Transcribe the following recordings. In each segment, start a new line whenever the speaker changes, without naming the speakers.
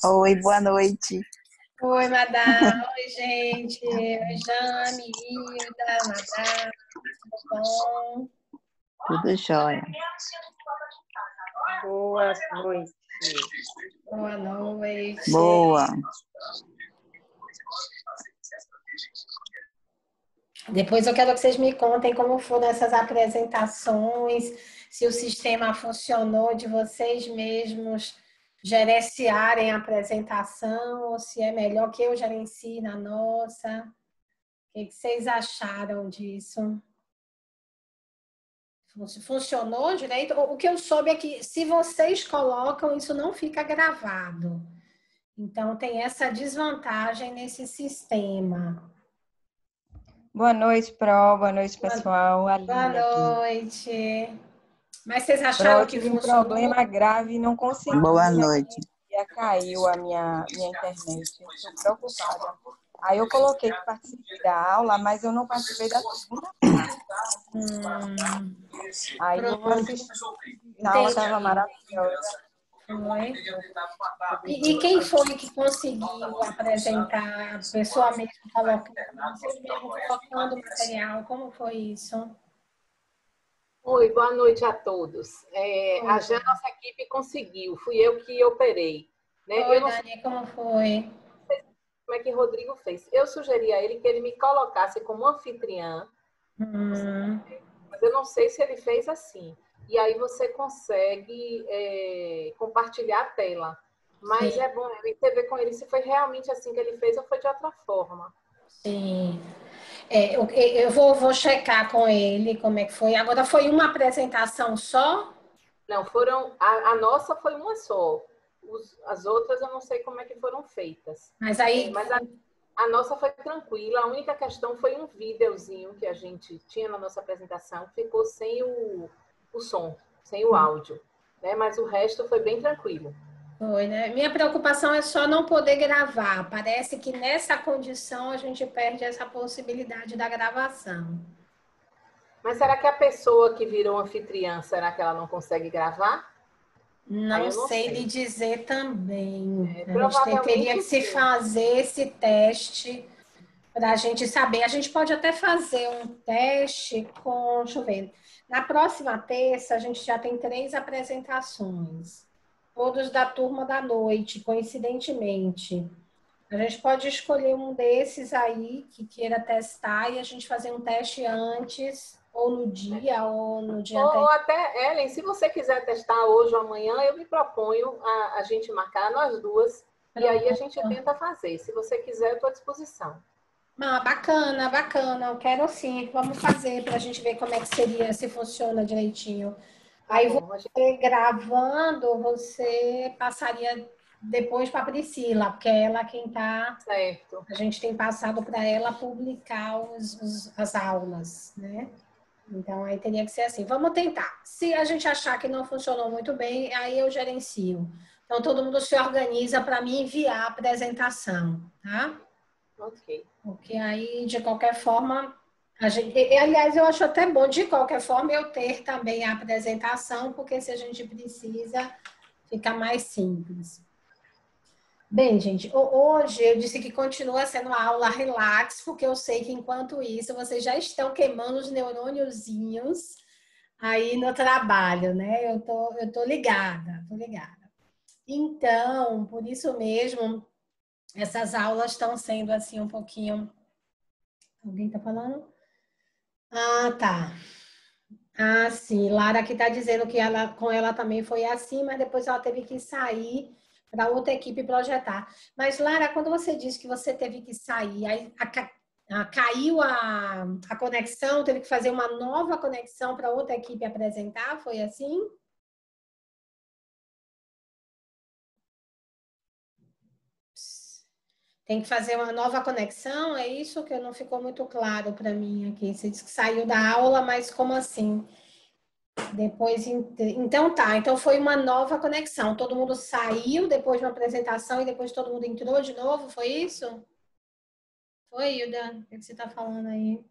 Oi, boa noite.
Oi, Madá. Oi, gente. Oi, Jane, Hilda, Madá. Tudo bom?
Tudo jóia.
Boa noite.
Boa noite.
Boa.
Depois eu quero que vocês me contem como foram essas apresentações, se o sistema funcionou de vocês mesmos gerenciarem a apresentação, ou se é melhor que eu gerencie na nossa. O que vocês acharam disso? Funcionou direito? O que eu soube é que se vocês colocam, isso não fica gravado. Então, tem essa desvantagem nesse sistema.
Boa noite, Pro. Boa noite, pessoal.
Boa noite. Mas vocês
Pro,
acharam
eu
que
tive um
funcionou?
problema grave e não consegui.
Boa noite.
Caiu a minha internet. Eu estou preocupada. Aí eu coloquei que participei da aula, mas eu não participei da segunda parte. Aí eu assisti. A aula estava maravilhosa.
Foi. E quem foi que conseguiu apresentar? A pessoa mesmo colocando, vocês mesmo colocando o material? Como foi isso?
Oi, boa noite a todos. Nossa equipe conseguiu, fui eu que operei. Né?
Oi,
Eu não
Dani,
sei
como foi?
como é que Rodrigo fez. Eu sugeri a ele que ele me colocasse como anfitriã, mas eu não sei se ele fez assim. E aí você consegue compartilhar a tela. Mas
Sim.
é bom eu ver com ele se foi realmente assim que ele fez ou foi de outra forma.
Sim. Eu vou checar com ele como é que foi. Agora, foi uma apresentação só?
Não, foram. A nossa foi uma só. As outras eu não sei como é que foram feitas.
Mas aí.
Mas a nossa foi tranquila. A única questão foi um videozinho que a gente tinha na nossa apresentação, que ficou sem o som, sem o áudio. Né? Mas o resto foi bem tranquilo.
Foi, né? Minha preocupação é só não poder gravar. Parece que nessa condição a gente perde essa possibilidade da gravação.
Mas será que a pessoa que virou anfitriã, será que ela não consegue gravar?
Não sei lhe dizer também. A gente teria que se
sim.
fazer esse teste para a gente saber. A gente pode até fazer um teste com, deixa eu ver. Na próxima terça, a gente já tem 3 apresentações, todos da turma da noite, coincidentemente. A gente pode escolher um desses aí que queira testar e a gente fazer um teste antes, ou no dia, ou no dia
Ou até, Ellen, se você quiser testar hoje ou amanhã, eu me proponho a gente marcar nós duas. E aí a gente tenta fazer. Se você quiser, eu estou à disposição.
Ah, bacana, bacana. Eu quero sim. Vamos fazer para a gente ver como é que seria, se funciona direitinho.
Tá
Aí
bom,
você gravando, você passaria depois para a Priscila, porque é ela quem está.
Certo.
A gente tem passado para ela publicar as aulas, né? Então aí teria que ser assim. Vamos tentar. Se a gente achar que não funcionou muito bem, aí eu gerencio. Então todo mundo se organiza para me enviar a apresentação, tá?
Ok.
Porque aí, de qualquer forma, a gente. Aliás, eu acho até bom, de qualquer forma, eu ter também a apresentação, porque se a gente precisa, fica mais simples. Bem, gente, hoje eu disse que continua sendo uma aula relax, porque eu sei que enquanto isso vocês já estão queimando os neurôniozinhos aí no trabalho, né? Eu tô ligada, tô ligada. Então, por isso mesmo, essas aulas estão sendo assim um pouquinho. Alguém está falando? Ah, tá. Ah, sim. Lara aqui está dizendo que com ela também foi assim, mas depois ela teve que sair para outra equipe projetar. Mas, Lara, quando você disse que você teve que sair, aí caiu a conexão, teve que fazer uma nova conexão para outra equipe apresentar, foi assim? Tem que fazer uma nova conexão? É isso que não ficou muito claro para mim aqui. Você disse que saiu da aula, mas como assim? Depois, então tá, então foi uma nova conexão. Todo mundo saiu depois de uma apresentação e depois todo mundo entrou de novo, foi isso? Foi, Hilda? O que você está falando aí?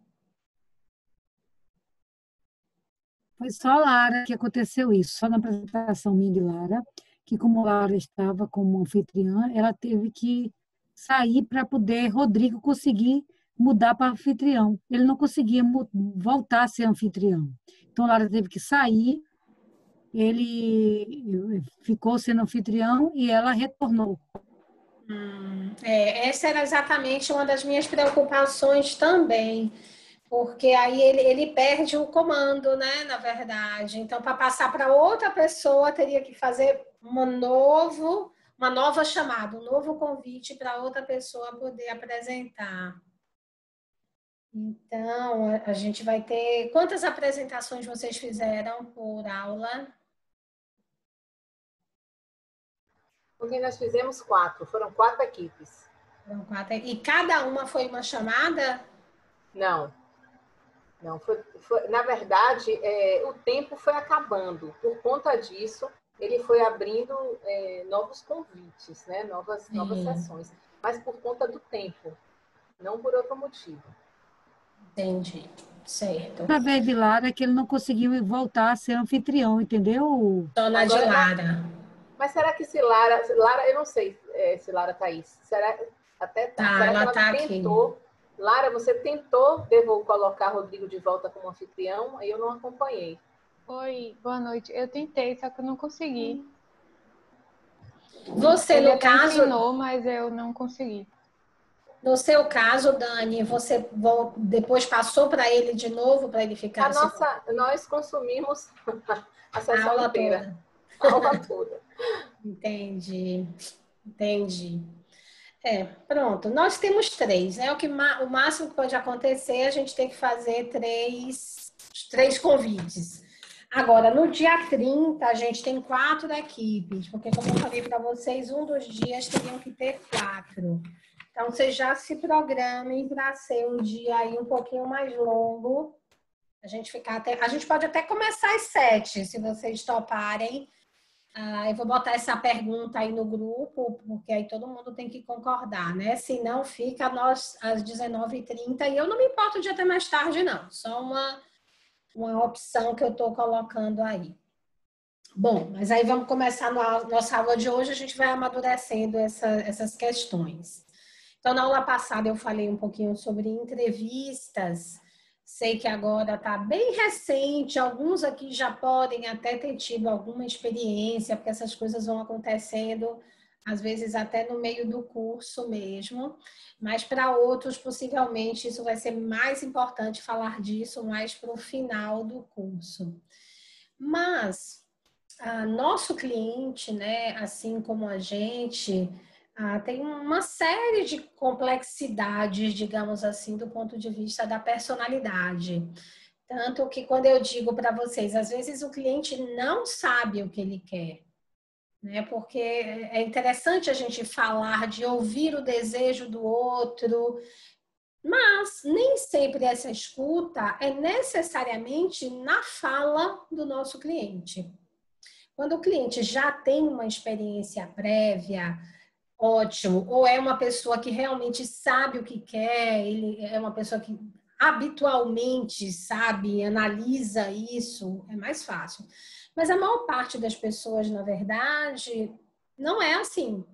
Foi só Lara que aconteceu isso, só na apresentação minha de Lara, que como Lara estava como anfitriã, ela teve que sair para poder Rodrigo conseguir mudar para anfitrião. Ele não conseguia voltar a ser anfitrião. Então, Lara teve que sair, ele ficou sendo anfitrião e ela retornou.
Essa era exatamente uma das minhas preocupações também, porque aí ele perde o comando, né, na verdade. Então, para passar para outra pessoa, teria que fazer uma nova chamada, um novo convite para outra pessoa poder apresentar. Então, a gente vai ter... Quantas apresentações vocês fizeram por aula?
Porque nós fizemos 4, foram 4 equipes.
Foram 4. E cada uma foi uma chamada?
Não, na verdade, o tempo foi acabando. Por conta disso, ele foi abrindo novos convites, né? novas sessões. Mas por conta do tempo, não por outro motivo.
Entendi, certo.
Na vez de Lara é que ele não conseguiu voltar a ser anfitrião, entendeu?
Só na de Lara.
Mas será que se Lara, eu não sei se Lara tá aí. Será até tá. Será
ela
que ela
tá
tentou?
Aqui.
Lara, você tentou colocar Rodrigo de volta como anfitrião? Aí eu não acompanhei.
Oi, boa noite. Eu tentei, só que eu não consegui.
Você,
Ele
no
até
caso...
ensinou, mas eu não consegui.
No seu caso, Dani, você depois passou para ele de novo, para ele ficar...
Nós consumimos a sessão
aula
inteira.
Toda.
A aula toda.
Entendi. Pronto. Nós temos 3, né? O máximo que pode acontecer, a gente tem que fazer 3 convites. Agora, no dia 30, a gente tem 4 equipes, porque como eu falei para vocês, um dos dias teriam que ter 4. Então, vocês já se programem para ser um dia aí um pouquinho mais longo. A gente pode até começar às 7, se vocês toparem. Eu vou botar essa pergunta aí no grupo, porque aí todo mundo tem que concordar, né? Se não, fica nós às 19h30 e eu não me importo de até mais tarde, não. Só uma opção que eu estou colocando aí. Bom, mas aí vamos começar na nossa aula de hoje, a gente vai amadurecendo essas questões. Então, na aula passada eu falei um pouquinho sobre entrevistas. Sei que agora está bem recente, alguns aqui já podem até ter tido alguma experiência, porque essas coisas vão acontecendo, às vezes até no meio do curso mesmo, mas para outros, possivelmente, isso vai ser mais importante falar disso mais para o final do curso. Mas, nosso cliente, né, assim como a gente... tem uma série de complexidades, digamos assim, do ponto de vista da personalidade. Tanto que quando eu digo para vocês, às vezes o cliente não sabe o que ele quer, né? Porque é interessante a gente falar de ouvir o desejo do outro, mas nem sempre essa escuta é necessariamente na fala do nosso cliente. Quando o cliente já tem uma experiência prévia, ótimo, ou é uma pessoa que realmente sabe o que quer, ele é uma pessoa que habitualmente sabe, analisa isso, é mais fácil. Mas a maior parte das pessoas, na verdade, não é assim.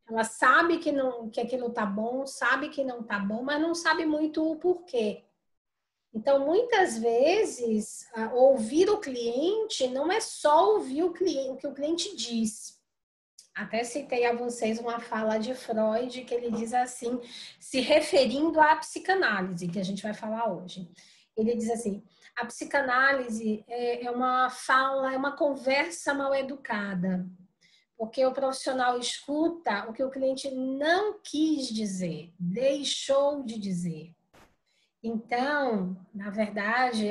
Ela sabe que aquilo tá bom, sabe que não tá bom, mas não sabe muito o porquê. Então, muitas vezes, ouvir o cliente não é só ouvir o que o cliente diz. Até citei a vocês uma fala de Freud, que ele diz assim, se referindo à psicanálise, que a gente vai falar hoje. Ele diz assim, a psicanálise é uma conversa mal educada, porque o profissional escuta o que o cliente não quis dizer, deixou de dizer. Então, na verdade,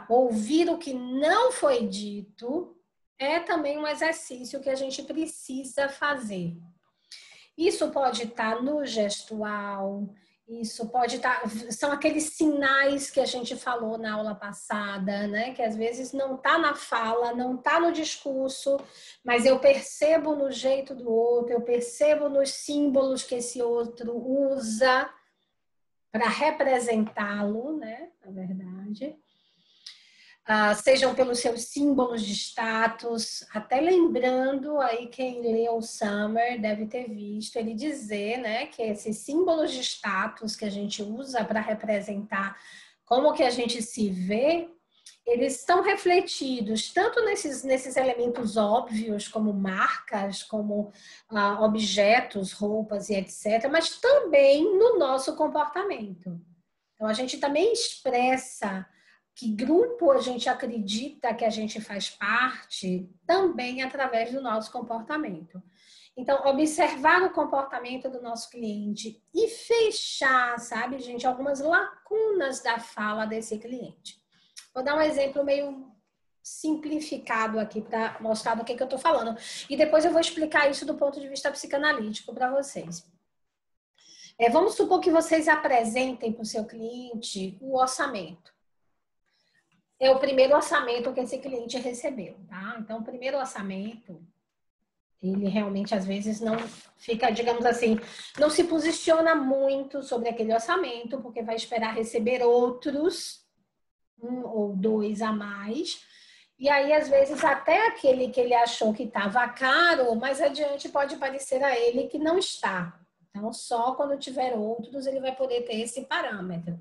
ouvir o que não foi dito é também um exercício que a gente precisa fazer. Isso pode estar no gestual, isso pode estar... São aqueles sinais que a gente falou na aula passada, né? Que às vezes não está na fala, não está no discurso, mas eu percebo no jeito do outro, eu percebo nos símbolos que esse outro usa para representá-lo, né? Na verdade. Sejam pelos seus símbolos de status, até lembrando, aí quem leu o Summer deve ter visto ele dizer, né, que esses símbolos de status que a gente usa para representar como que a gente se vê, eles estão refletidos tanto nesses elementos óbvios, como marcas, como objetos, roupas e etc., mas também no nosso comportamento. Então, a gente também expressa que grupo a gente acredita que a gente faz parte também através do nosso comportamento. Então, observar o comportamento do nosso cliente e fechar, sabe, gente, algumas lacunas da fala desse cliente. Vou dar um exemplo meio simplificado aqui para mostrar do que eu estou falando. E depois eu vou explicar isso do ponto de vista psicanalítico para vocês. Vamos supor que vocês apresentem para o seu cliente o orçamento. É o primeiro orçamento que esse cliente recebeu, tá? Então, o primeiro orçamento, ele realmente, às vezes, não fica, digamos assim, não se posiciona muito sobre aquele orçamento, porque vai esperar receber outros, 1 ou 2 a mais. E aí, às vezes, até aquele que ele achou que estava caro, mais adiante pode parecer a ele que não está. Então, só quando tiver outros, ele vai poder ter esse parâmetro.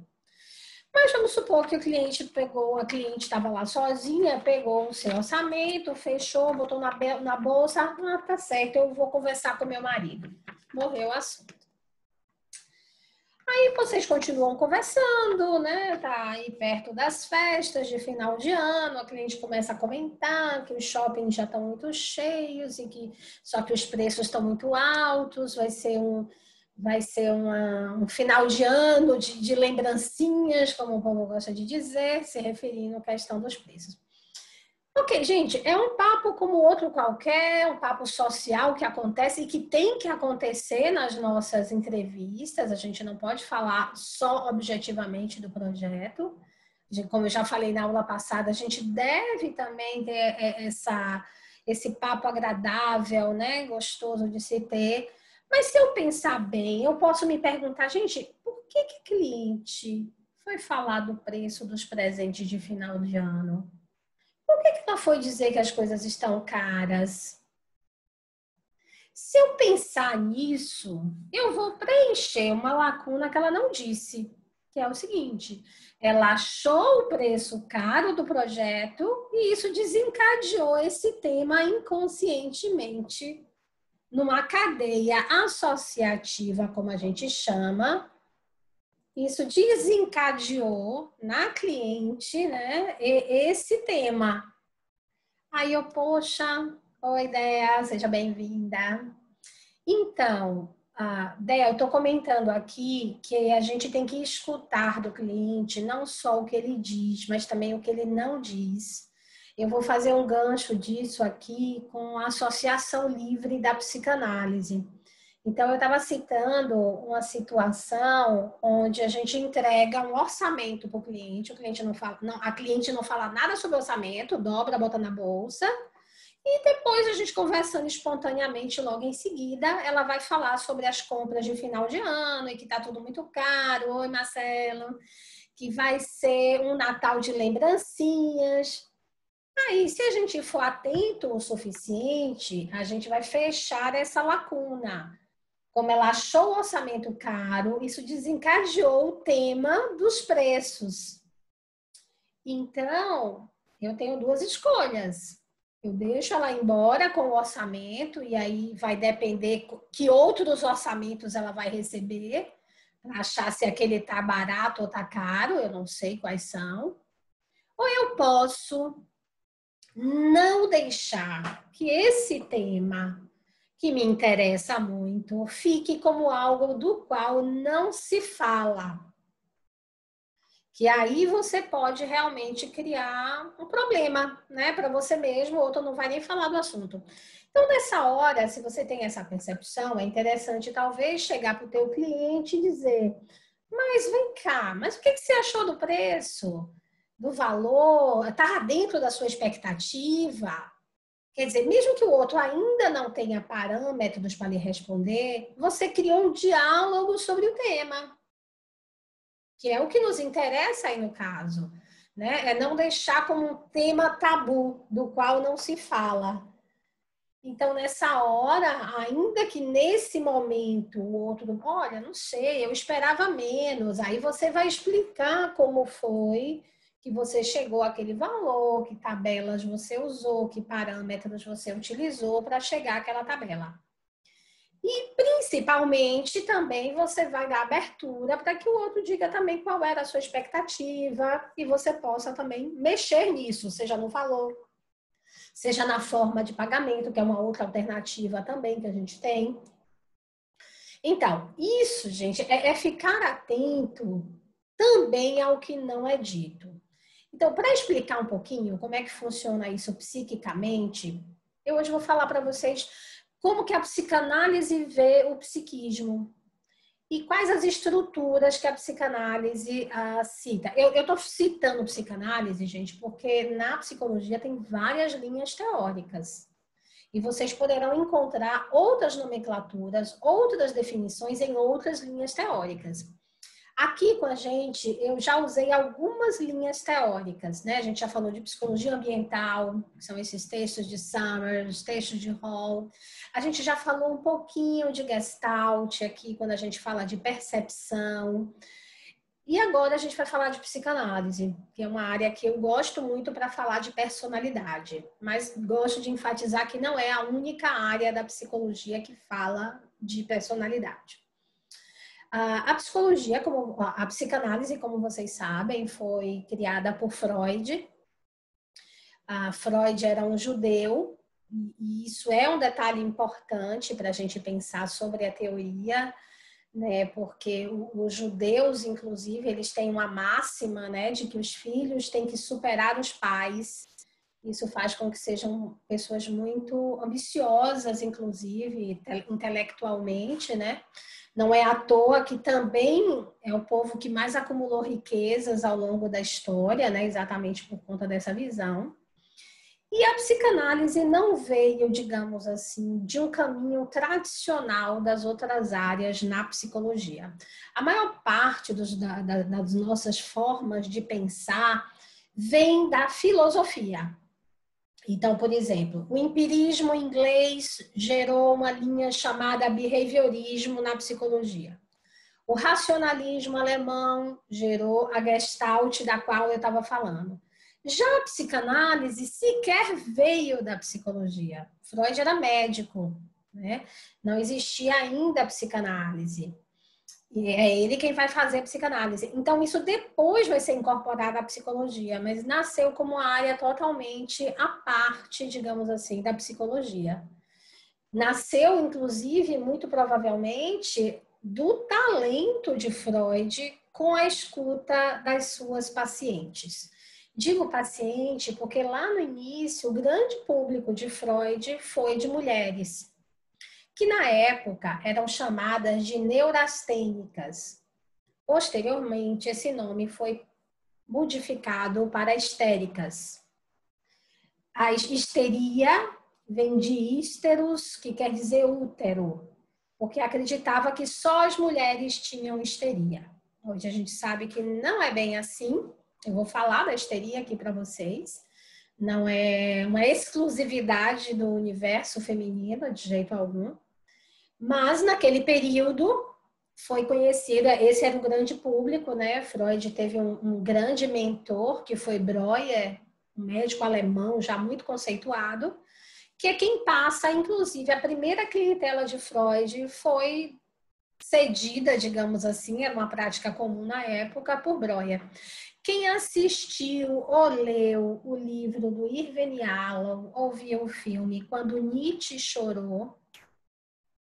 Mas vamos supor que o cliente a cliente estava lá sozinha, pegou o seu orçamento, fechou, botou na bolsa, tá certo, eu vou conversar com meu marido. Morreu o assunto. Aí vocês continuam conversando, né? Tá aí perto das festas de final de ano, a cliente começa a comentar que os shoppings já estão muito cheios e que só que os preços estão muito altos, vai ser um final de ano de lembrancinhas, como o povo gosta de dizer, se referindo à questão dos preços. Ok, gente, é um papo como outro qualquer, um papo social que acontece e que tem que acontecer nas nossas entrevistas. A gente não pode falar só objetivamente do projeto. Como eu já falei na aula passada, a gente deve também ter esse papo agradável, né, gostoso de se ter. Mas se eu pensar bem, eu posso me perguntar, gente, por que o cliente foi falar do preço dos presentes de final de ano? Por que ela foi dizer que as coisas estão caras? Se eu pensar nisso, eu vou preencher uma lacuna que ela não disse, que é o seguinte: ela achou o preço caro do projeto e isso desencadeou esse tema inconscientemente numa cadeia associativa, como a gente chama. Isso desencadeou na cliente, né, esse tema. Aí eu, poxa, oi, Dea, seja bem-vinda. Então, Dea, eu estou comentando aqui que a gente tem que escutar do cliente não só o que ele diz, mas também o que ele não diz. Eu vou fazer um gancho disso aqui com a Associação Livre da Psicanálise. Então, eu estava citando uma situação onde a gente entrega um orçamento para o cliente não fala, a cliente não fala nada sobre o orçamento, dobra, bota na bolsa, e depois a gente conversando espontaneamente logo em seguida, ela vai falar sobre as compras de final de ano e que está tudo muito caro. Oi, Marcelo. Que vai ser um Natal de lembrancinhas. Aí, se a gente for atento o suficiente, a gente vai fechar essa lacuna. Como ela achou o orçamento caro, isso desencadeou o tema dos preços. Então, eu tenho 2 escolhas. Eu deixo ela embora com o orçamento, e aí vai depender que outros orçamentos ela vai receber, para achar se aquele está barato ou está caro, eu não sei quais são. Ou eu posso não deixar que esse tema, que me interessa muito, fique como algo do qual não se fala. Que aí você pode realmente criar um problema, né, para você mesmo, ou outro não vai nem falar do assunto. Então, nessa hora, se você tem essa percepção, é interessante talvez chegar para o teu cliente e dizer, mas vem cá, mas o que você achou do preço? Do valor? Está dentro da sua expectativa? Quer dizer, mesmo que o outro ainda não tenha parâmetros para lhe responder, você criou um diálogo sobre o tema, que é o que nos interessa aí no caso, né? É não deixar como um tema tabu, do qual não se fala. Então, nessa hora, ainda que nesse momento o outro, olha, não sei, eu esperava menos, aí você vai explicar como foi que você chegou àquele valor, que tabelas você usou, que parâmetros você utilizou para chegar àquela tabela. E, principalmente, também você vai dar abertura para que o outro diga também qual era a sua expectativa e você possa também mexer nisso, seja no valor, seja na forma de pagamento, que é uma outra alternativa também que a gente tem. Então, isso, gente, é ficar atento também ao que não é dito. Então, para explicar um pouquinho como é que funciona isso psiquicamente, eu hoje vou falar para vocês como que a psicanálise vê o psiquismo e quais as estruturas que a psicanálise cita. Eu estou citando psicanálise, gente, porque na psicologia tem várias linhas teóricas. E vocês poderão encontrar outras nomenclaturas, outras definições em outras linhas teóricas. Aqui com a gente, eu já usei algumas linhas teóricas, né? A gente já falou de psicologia ambiental, que são esses textos de Summers, textos de Hall. A gente já falou um pouquinho de Gestalt aqui, quando a gente fala de percepção. E agora a gente vai falar de psicanálise, que é uma área que eu gosto muito para falar de personalidade, mas gosto de enfatizar que não é a única área da psicologia que fala de personalidade. A psicologia, como a psicanálise, como vocês sabem, foi criada por Freud. Freud era um judeu, e isso é um detalhe importante para a gente pensar sobre a teoria, né? Porque os judeus, inclusive, eles têm uma máxima, né, de que os filhos têm que superar os pais. Isso faz com que sejam pessoas muito ambiciosas, inclusive, intelectualmente, né? Não é à toa que também é o povo que mais acumulou riquezas ao longo da história, né? Exatamente por conta dessa visão. E a psicanálise não veio, digamos assim, de um caminho tradicional das outras áreas na psicologia. A maior parte das nossas formas de pensar vem da filosofia. Então, por exemplo, o empirismo inglês gerou uma linha chamada behaviorismo na psicologia. O racionalismo alemão gerou a Gestalt da qual eu estava falando. Já a psicanálise sequer veio da psicologia. Freud era médico, né? Não existia ainda a psicanálise. E é ele quem vai fazer a psicanálise. Então, isso depois vai ser incorporado à psicologia, mas nasceu como uma área totalmente à parte, digamos assim, da psicologia. Nasceu, inclusive, muito provavelmente, do talento de Freud com a escuta das suas pacientes. Digo paciente porque lá no início o grande público de Freud foi de mulheres, que na época eram chamadas de neurastênicas. Posteriormente, esse nome foi modificado para histéricas. A histeria vem de histeros, que quer dizer útero, porque acreditava que só as mulheres tinham histeria. Hoje a gente sabe que não é bem assim. Eu vou falar da histeria aqui para vocês. Não é uma exclusividade do universo feminino, de jeito algum. Mas, naquele período, foi conhecida, esse era um grande público, né? Freud teve um grande mentor, que foi Breuer, um médico alemão já muito conceituado, que é quem passa, inclusive, a primeira clientela de Freud foi cedida, digamos assim, era uma prática comum na época, por Breuer. Quem assistiu ou leu o livro do Irving Yalom, ou viu o filme Quando Nietzsche Chorou,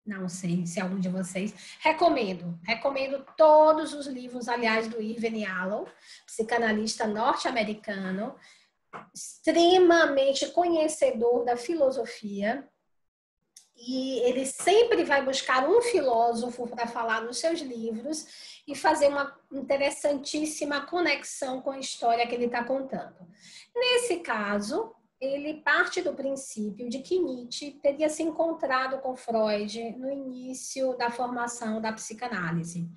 não sei se algum de vocês, recomendo todos os livros, aliás, do Irving Yalom, psicanalista norte-americano, extremamente conhecedor da filosofia, E ele sempre vai buscar um filósofo para falar nos seus livros e fazer uma interessantíssima conexão com a história que ele está contando. Nesse caso, ele parte do princípio de que Nietzsche teria se encontrado com Freud no início da formação da psicanálise.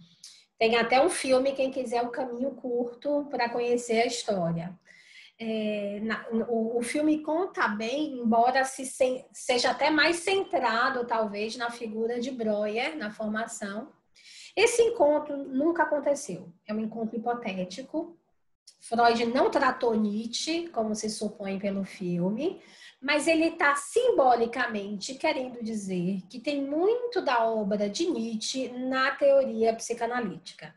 Tem até um filme, quem quiser, O Caminho Curto, para conhecer a história. O filme conta bem, embora seja até mais centrado, talvez, na figura de Breuer, na formação. Esse encontro nunca aconteceu. É um encontro hipotético. Freud não tratou Nietzsche, como se supõe pelo filme, mas ele está simbolicamente querendo dizer que tem muito da obra de Nietzsche na teoria psicanalítica.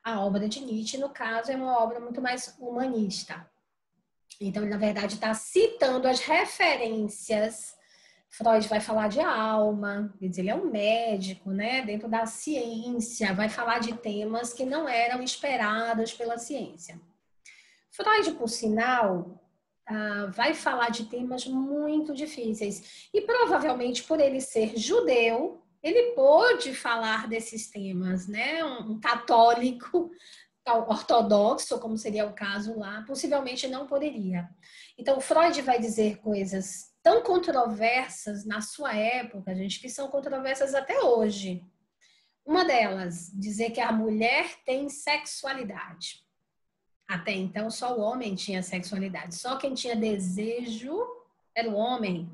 A obra de Nietzsche, no caso, é uma obra muito mais humanista. Então, ele, na verdade, está citando as referências. Freud vai falar de alma, ele é um médico, né? Dentro da ciência, vai falar de temas que não eram esperados pela ciência. Freud, por sinal, vai falar de temas muito difíceis. E provavelmente, por ele ser judeu, ele pôde falar desses temas, né? Um católico ortodoxo, como seria o caso lá, possivelmente não poderia. Então, Freud vai dizer coisas tão controversas na sua época, gente, que são controversas até hoje. Uma delas, dizer que a mulher tem sexualidade. Até então, só o homem tinha sexualidade. Só quem tinha desejo era o homem.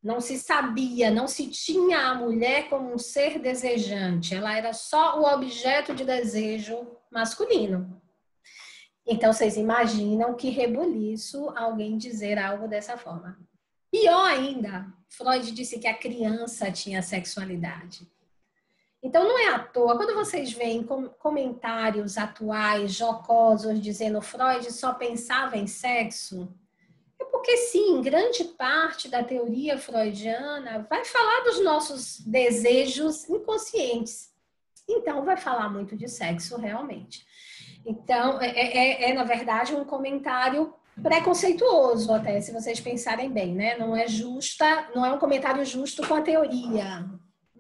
Não se sabia, não se tinha a mulher como um ser desejante. Ela era só o objeto de desejo masculino. Então, vocês imaginam que rebuliço alguém dizer algo dessa forma. Pior ainda, Freud disse que a criança tinha sexualidade. Então, não é à toa, quando vocês veem comentários atuais, jocosos, dizendo Freud só pensava em sexo, é porque, sim, grande parte da teoria freudiana vai falar dos nossos desejos inconscientes. Então, vai falar muito de sexo, realmente. Então, na verdade, um comentário preconceituoso, até, se vocês pensarem bem, né? Não é um comentário justo com a teoria.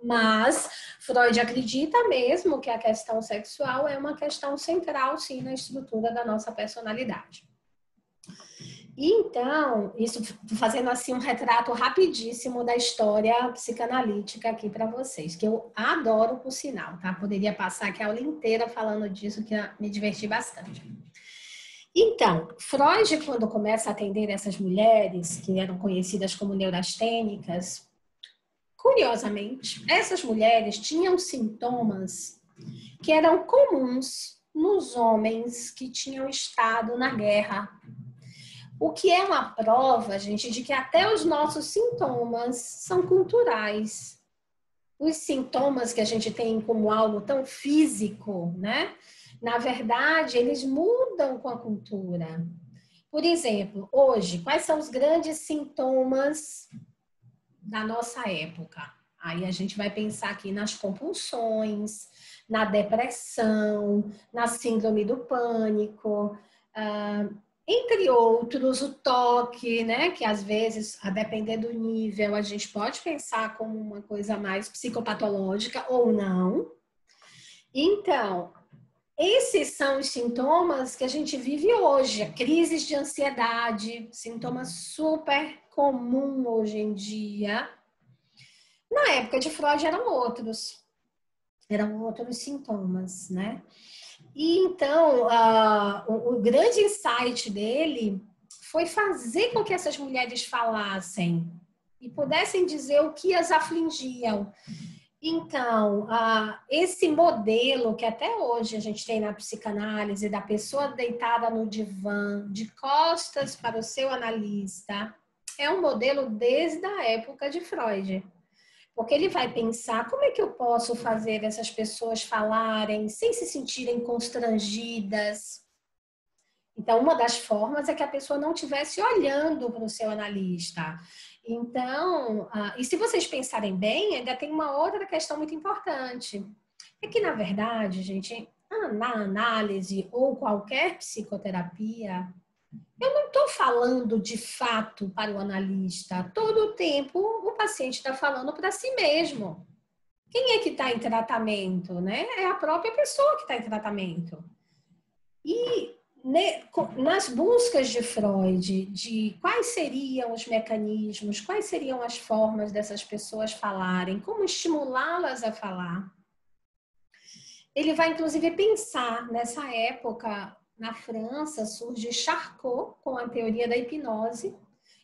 Mas Freud acredita mesmo que a questão sexual é uma questão central, sim, na estrutura da nossa personalidade. Então, isso fazendo assim um retrato rapidíssimo da história psicanalítica aqui para vocês, que eu adoro, por sinal, tá? Poderia passar aqui a aula inteira falando disso, que me diverti bastante. Então, Freud, quando começa a atender essas mulheres, que eram conhecidas como neurastênicas, curiosamente, essas mulheres tinham sintomas que eram comuns nos homens que tinham estado na guerra. O que é uma prova, gente, de que até os nossos sintomas são culturais. Os sintomas que a gente tem como algo tão físico, né? Na verdade, eles mudam com a cultura. Por exemplo, hoje, quais são os grandes sintomas da nossa época? Aí a gente vai pensar aqui nas compulsões, na depressão, na síndrome do pânico, entre outros, o toque, né? Que às vezes, a depender do nível, a gente pode pensar como uma coisa mais psicopatológica ou não. Então, esses são os sintomas que a gente vive hoje. Crises de ansiedade, sintomas super comum hoje em dia. Na época de Freud eram outros sintomas, né? E então, o grande insight dele foi fazer com que essas mulheres falassem e pudessem dizer o que as afligiam. Então, esse modelo que até hoje a gente tem na psicanálise, da pessoa deitada no divã, de costas para o seu analista, é um modelo desde a época de Freud. Porque ele vai pensar como é que eu posso fazer essas pessoas falarem sem se sentirem constrangidas. Então, uma das formas é que a pessoa não estivesse olhando para o seu analista. Então, e se vocês pensarem bem, ainda tem uma outra questão muito importante. É que, na verdade, gente, na análise ou qualquer psicoterapia, Eu não estou falando de fato para o analista. Todo o tempo o paciente está falando para si mesmo. Quem é que está em tratamento, né? É a própria pessoa que está em tratamento. E nas buscas de Freud, de quais seriam os mecanismos, quais seriam as formas dessas pessoas falarem, como estimulá-las a falar, ele vai, inclusive, pensar, nessa época, na França, surge Charcot com a teoria da hipnose,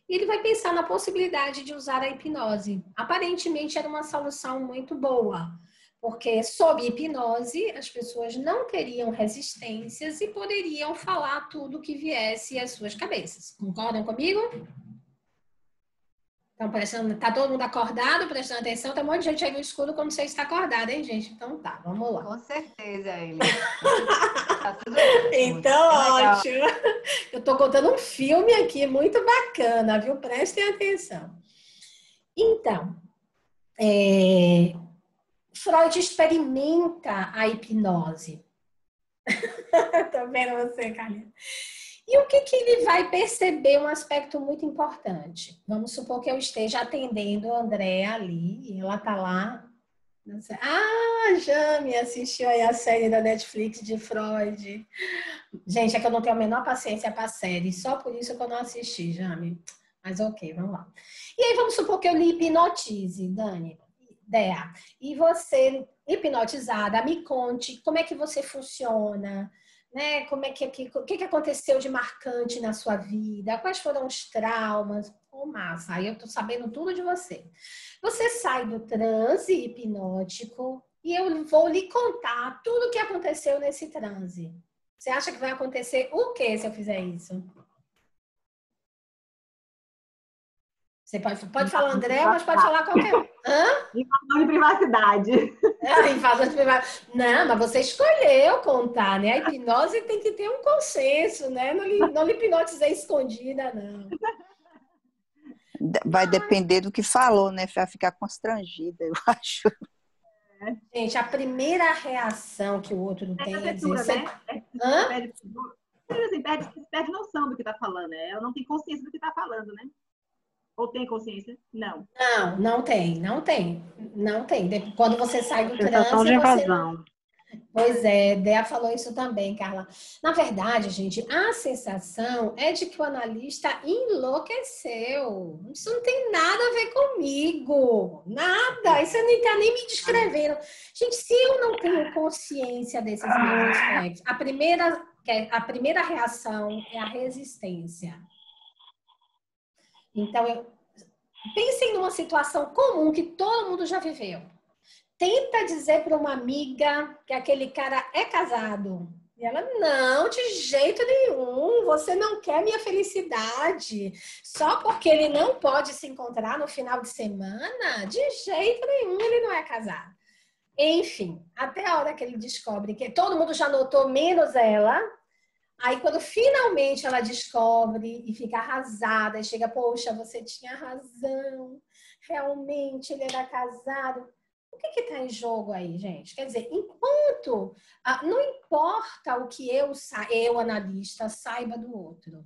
e ele vai pensar na possibilidade de usar a hipnose. Aparentemente, era uma solução muito boa, porque, sob hipnose, as pessoas não teriam resistências e poderiam falar tudo que viesse às suas cabeças. Concordam comigo? Então, tá todo mundo acordado, prestando atenção? Tem um monte de gente aí no escuro como você está acordado, hein, gente? Então tá, vamos lá.
Com certeza, ele.
Tá tudo ótimo.
Então, ótimo. Eu tô contando um filme aqui muito bacana, viu? Prestem atenção. Então, Freud experimenta a hipnose. Tô vendo você, Carlinhos. E o que ele vai perceber? Um aspecto muito importante. Vamos supor que eu esteja atendendo a Andréa ali, e ela tá lá. Ah, Jame assistiu aí a série da Netflix de Freud. Gente, é que eu não tenho a menor paciência para série, só por isso que eu não assisti, Jame. Mas ok, vamos lá. E aí vamos supor que eu lhe hipnotize, Dani, Dea, e você, hipnotizada, me conte como é que você funciona, né? Como é o que aconteceu de marcante na sua vida? Quais foram os traumas? Oh, massa, aí eu tô sabendo tudo de você. Você sai do transe hipnótico e eu vou lhe contar tudo o que aconteceu nesse transe. Você acha que vai acontecer o que se eu fizer isso? Você pode falar André, mas pode falar qualquer um.
Invasão de privacidade.
Invasão de privacidade. Não, mas você escolheu contar, né? A hipnose tem que ter um consenso, né? Não lhe hipnotizei escondida, não.
Vai depender do que falou, né? Vai ficar constrangida, eu acho.
Gente, a primeira reação que o outro tem é dizer...
Perde noção do que está falando, né? Ela não tem consciência do que está falando, né? Ou tem consciência? Não.
Não tem. Quando você sai do
Sensação
transe,
de
você...
invasão.
Pois é, Dea falou isso também, Carla. Na verdade, gente, a sensação é de que o analista enlouqueceu. Isso não tem nada a ver comigo. Nada. Isso não está nem me descrevendo. Gente, se eu não tenho consciência desses meus aspectos, a primeira reação é a resistência. Então, pensem numa situação comum que todo mundo já viveu. Tenta dizer para uma amiga que aquele cara é casado. E ela, não, de jeito nenhum, você não quer minha felicidade. Só porque ele não pode se encontrar no final de semana, de jeito nenhum ele não é casado. Enfim, até a hora que ele descobre que todo mundo já notou, menos ela. Aí, quando finalmente ela descobre e fica arrasada, e chega, poxa, você tinha razão, realmente ele era casado. O que está em jogo aí, gente? Quer dizer, enquanto... não importa o que eu, analista, saiba do outro.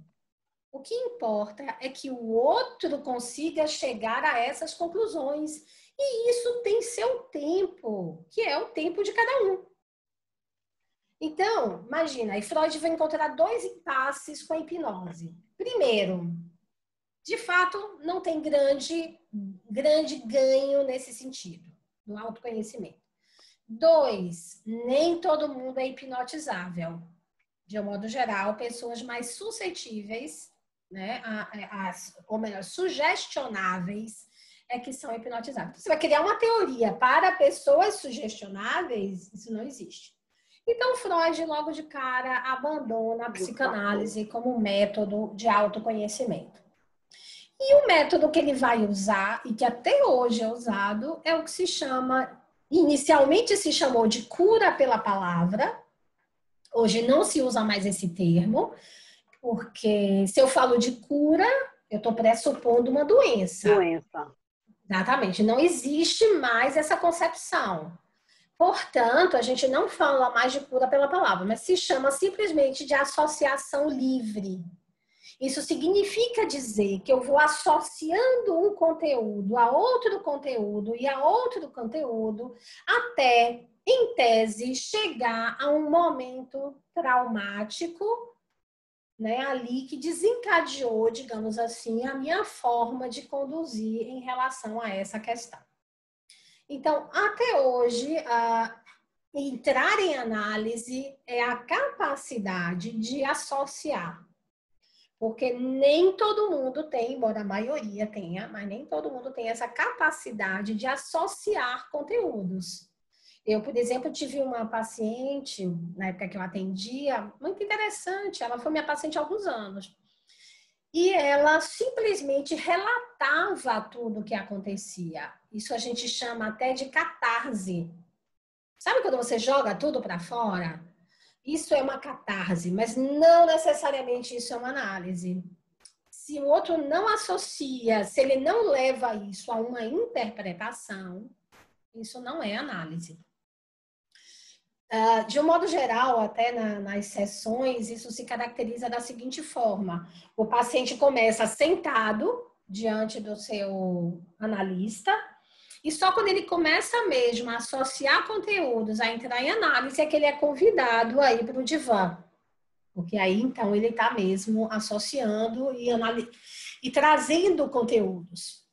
O que importa é que o outro consiga chegar a essas conclusões. E isso tem seu tempo, que é o tempo de cada um. Então, imagina, aí Freud vai encontrar dois impasses com a hipnose. Primeiro, de fato, não tem grande ganho nesse sentido, no autoconhecimento. 2, nem todo mundo é hipnotizável. De um modo geral, pessoas mais suscetíveis, né, ou melhor, sugestionáveis, é que são hipnotizáveis. Você vai criar uma teoria para pessoas sugestionáveis, isso não existe. Então, Freud, logo de cara, abandona a psicanálise como método de autoconhecimento. E o método que ele vai usar, e que até hoje é usado, é o que se chama, inicialmente se chamou de cura pela palavra. Hoje não se usa mais esse termo, porque se eu falo de cura, eu estou pressupondo uma doença. Exatamente, não existe mais essa concepção. Portanto, a gente não fala mais de cura pela palavra, mas se chama simplesmente de associação livre. Isso significa dizer que eu vou associando um conteúdo a outro conteúdo e a outro conteúdo até, em tese, chegar a um momento traumático, né, ali que desencadeou, digamos assim, a minha forma de conduzir em relação a essa questão. Então, até hoje, entrar em análise é a capacidade de associar. Porque nem todo mundo tem, embora a maioria tenha, mas nem todo mundo tem essa capacidade de associar conteúdos. Eu, por exemplo, tive uma paciente, na época que eu atendia, muito interessante, ela foi minha paciente há alguns anos. E ela simplesmente relatava tudo o que acontecia. Isso a gente chama até de catarse. Sabe quando você joga tudo para fora? Isso é uma catarse, mas não necessariamente isso é uma análise. Se o outro não associa, se ele não leva isso a uma interpretação, isso não é análise. De um modo geral, até nas sessões, isso se caracteriza da seguinte forma. O paciente começa sentado diante do seu analista, e só quando ele começa mesmo a associar conteúdos, a entrar em análise, é que ele é convidado a ir para o divã. Porque aí, então, ele está mesmo associando e trazendo conteúdos.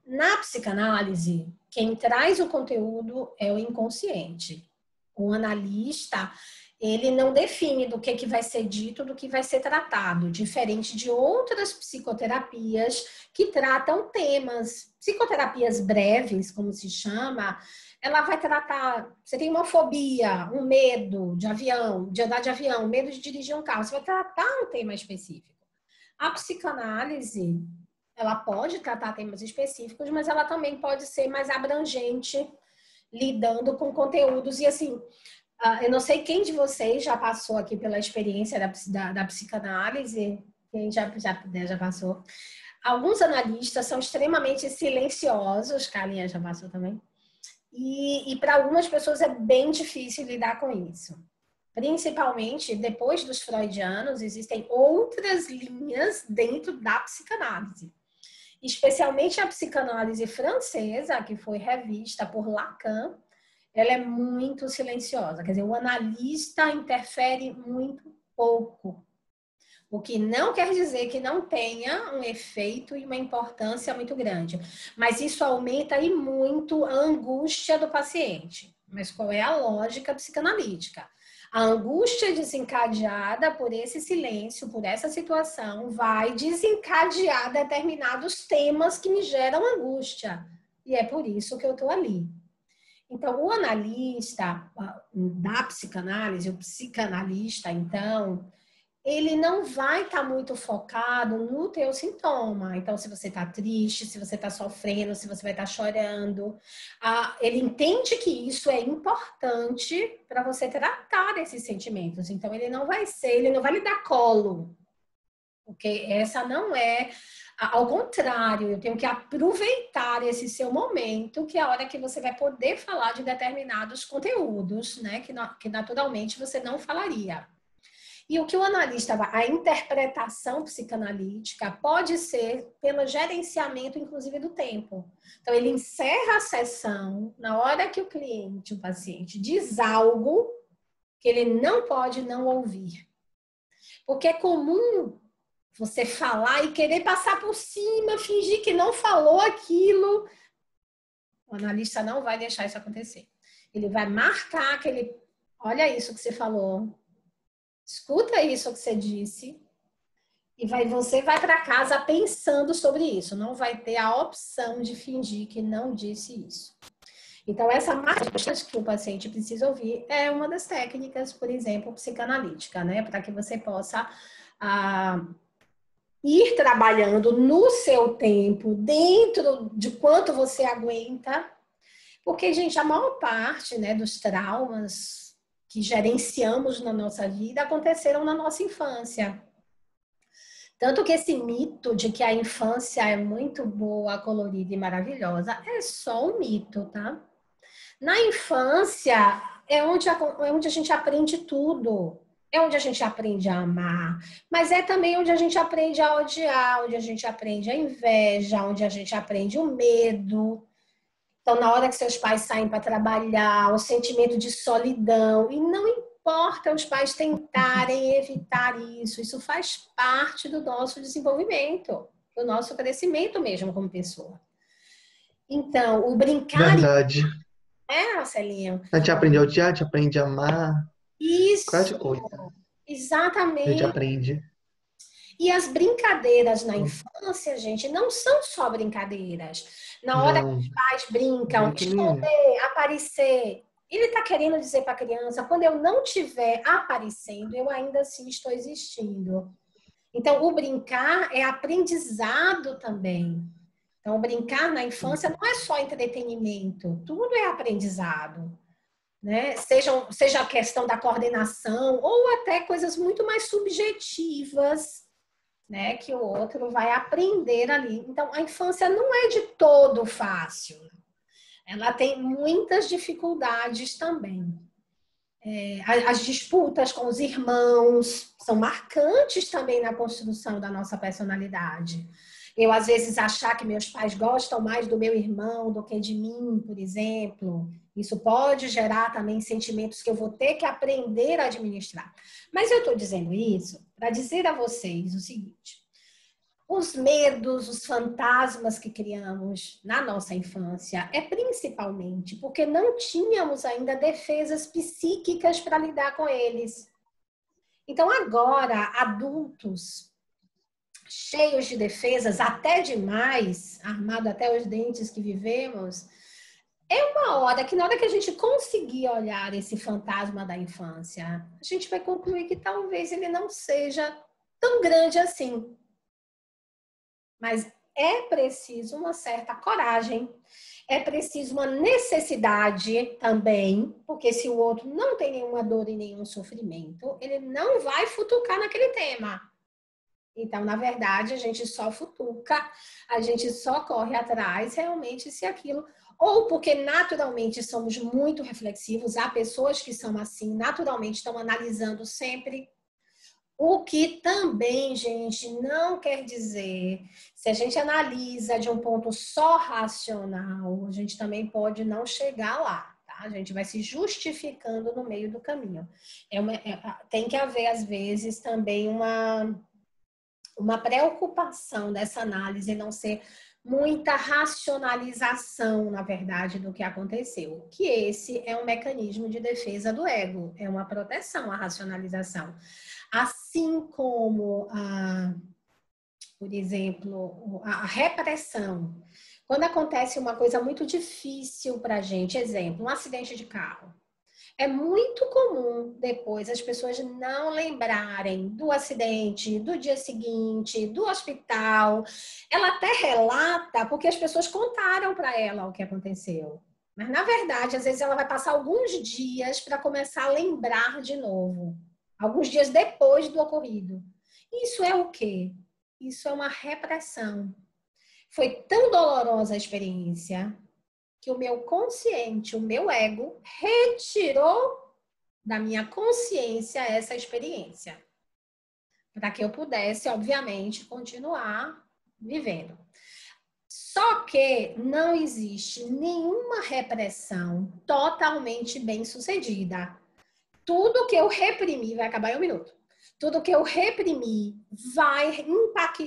Na psicanálise, quem traz o conteúdo é o inconsciente. O analista, ele não define do que vai ser dito, do que vai ser tratado, diferente de outras psicoterapias que tratam temas. Psicoterapias breves, como se chama, ela vai tratar, você tem uma fobia, um medo de avião, de andar de avião, medo de dirigir um carro, você vai tratar um tema específico. A psicanálise, ela pode tratar temas específicos, mas ela também pode ser mais abrangente, lidando com conteúdos. E assim, eu não sei quem de vocês já passou aqui pela experiência da psicanálise, quem já passou. Alguns analistas são extremamente silenciosos, Carlinha já passou também, e para algumas pessoas é bem difícil lidar com isso. Principalmente depois dos freudianos, existem outras linhas dentro da psicanálise. Especialmente a psicanálise francesa, que foi revista por Lacan, ela é muito silenciosa. Quer dizer, o analista interfere muito pouco. O que não quer dizer que não tenha um efeito e uma importância muito grande. Mas isso aumenta e muito a angústia do paciente. Mas qual é a lógica psicanalítica? A angústia desencadeada por esse silêncio, por essa situação, vai desencadear determinados temas que me geram angústia. E é por isso que eu estou ali. Então, o analista da psicanálise, o psicanalista, então, ele não vai estar muito focado no teu sintoma. Então, se você está triste, se você está sofrendo, se você vai estar chorando, ele entende que isso é importante para você tratar esses sentimentos. Então, ele não vai lhe dar colo, porque essa não é. Ao contrário, eu tenho que aproveitar esse seu momento, que é a hora que você vai poder falar de determinados conteúdos, né, que naturalmente você não falaria. E o que o analista a interpretação psicanalítica pode ser pelo gerenciamento, inclusive, do tempo. Então, ele encerra a sessão na hora que o cliente, o paciente, diz algo que ele não pode não ouvir. Porque é comum você falar e querer passar por cima, fingir que não falou aquilo. O analista não vai deixar isso acontecer. Ele vai marcar aquele... Olha isso que você falou. Escuta isso que você disse e você vai para casa pensando sobre isso. Não vai ter a opção de fingir que não disse isso. Então, essa marca que o paciente precisa ouvir é uma das técnicas, por exemplo, psicanalítica, né? Para que você possa ir trabalhando no seu tempo, dentro de quanto você aguenta. Porque, gente, a maior parte, né, dos traumas que gerenciamos na nossa vida aconteceram na nossa infância. Tanto que esse mito de que a infância é muito boa, colorida e maravilhosa é só um mito, tá? Na infância é onde a gente aprende tudo. é onde a gente aprende a amar, mas é também onde a gente aprende a odiar, onde a gente aprende a inveja, onde a gente aprende o medo. Então, na hora que seus pais saem para trabalhar, o sentimento de solidão, e não importa os pais tentarem evitar isso, isso faz parte do nosso desenvolvimento, do nosso crescimento mesmo como pessoa. Então, o brincar,
Verdade.
Marcelinho?
A gente aprende a odiar, a gente aprende a amar.
Isso,
Qualquer coisa a gente
exatamente.
aprende.
E as brincadeiras na infância, gente, não são só brincadeiras. Na hora que
Não,
os pais brincam,
é que nem...
esconder, aparecer, ele está querendo dizer para a criança, quando eu não estiver aparecendo, eu ainda assim estou existindo. Então, o brincar é aprendizado também. Então, o brincar na infância não é só entretenimento, tudo é aprendizado. Né? Seja a questão da coordenação ou até coisas muito mais subjetivas, né, que o outro vai aprender ali. Então, a infância não é de todo fácil. Ela tem muitas dificuldades também. As disputas com os irmãos são marcantes também na construção da nossa personalidade. Eu, às vezes, achar que meus pais gostam mais do meu irmão do que de mim, por exemplo. Isso pode gerar também sentimentos que eu vou ter que aprender a administrar. Mas eu estou dizendo isso para dizer a vocês o seguinte: os medos, os fantasmas que criamos na nossa infância é principalmente porque não tínhamos ainda defesas psíquicas para lidar com eles. Então, agora, adultos cheios de defesas, até demais, armado até os dentes que vivemos, é uma hora que, na hora que a gente conseguir olhar esse fantasma da infância, a gente vai concluir que talvez ele não seja tão grande assim. Mas é preciso uma certa coragem, é preciso uma necessidade também, porque se o outro não tem nenhuma dor e nenhum sofrimento, ele não vai futucar naquele tema. Então, na verdade, a gente só futuca, a gente só corre atrás realmente se aquilo... Ou porque naturalmente somos muito reflexivos, há pessoas que são assim, naturalmente estão analisando sempre. O que também, gente, não quer dizer, se a gente analisa de um ponto só racional, a gente também pode não chegar lá, tá? A gente vai se justificando no meio do caminho. Tem que haver, às vezes, também uma preocupação dessa análise, não ser muita racionalização, na verdade, do que aconteceu. Que esse é um mecanismo de defesa do ego, é uma proteção, a racionalização. Assim como, por exemplo, a repressão. Quando acontece uma coisa muito difícil para a gente, exemplo, um acidente de carro. É muito comum depois as pessoas não lembrarem do acidente, do dia seguinte, do hospital. Ela até relata porque as pessoas contaram para ela o que aconteceu. Mas, na verdade, às vezes ela vai passar alguns dias para começar a lembrar de novo. Alguns dias depois do ocorrido. Isso é o quê? Isso é uma repressão. Foi tão dolorosa a experiência que o meu consciente, o meu ego, retirou da minha consciência essa experiência. Para que eu pudesse, obviamente, continuar vivendo. Só que não existe nenhuma repressão totalmente bem-sucedida. Tudo que eu reprimi, vai acabar em 1 minuto. Tudo que eu reprimi vai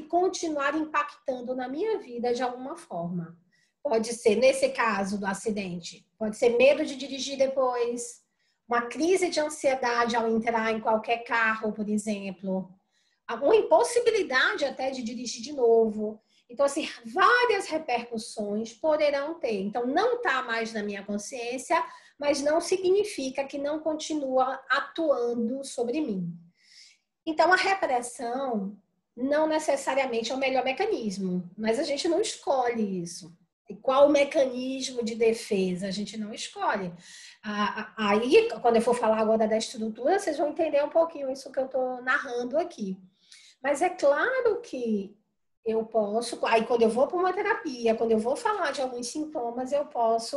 continuar impactando na minha vida de alguma forma. Pode ser, nesse caso do acidente, pode ser medo de dirigir depois, uma crise de ansiedade ao entrar em qualquer carro, por exemplo, uma impossibilidade até de dirigir de novo. Então, assim, várias repercussões poderão ter. Então, não está mais na minha consciência, mas não significa que não continua atuando sobre mim. Então, a repressão não necessariamente é o melhor mecanismo, mas a gente não escolhe isso. E qual o mecanismo de defesa? A gente não escolhe. Aí, quando eu for falar agora da estrutura, vocês vão entender um pouquinho isso que eu estou narrando aqui. Mas é claro que eu posso, aí quando eu vou para uma terapia, quando eu vou falar de alguns sintomas, eu posso